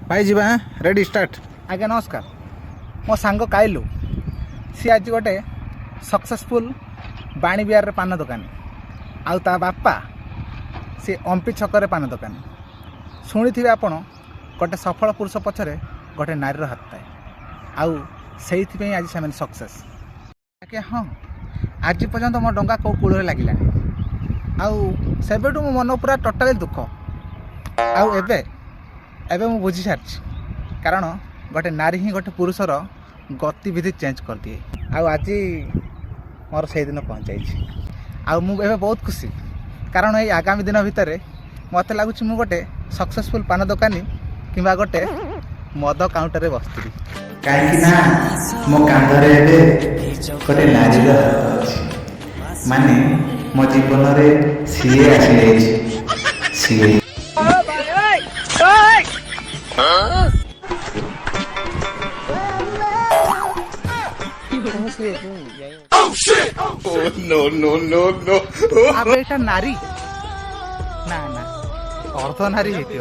भाई जी ready start. आज्ञा नमस्कार। मो सांग काइलु सी आज गोटे सक्सेसफुल बाणी बिहार पान दुकानी आउ ता बापा सी अंपी छकर पान दुकानी। शुणी आपण गोटे सफल पुरुष पछरे गोटे नारी हाथ थाए आउ से आज से सक्सेस। आज्ञा हाँ आज पर्यंत मो डंगा कौ कूल लगे आउ सेबेटू मो मन पूरा टोटाली दुख आउ एबे एबे मु बुझी सारी कारण गोटे नारी ही गोटे पुरुषर गतिविधि चेंज कर दिए आउ आज मोर से दिन पहुँचाई आउ मु एबे बहुत खुशी कारण ये आगामी दिन भितर मत लगुच मु गोटे सक्सेसफुल पान दुकानी किंबा गोटे मद काउंटर बसती कहीं ना मो कांधरे गोटे नारी हाथ अच्छी माने मो जीवन में सीए आसी सीए अब एटा नारी ना ना अर्ध नारी हेती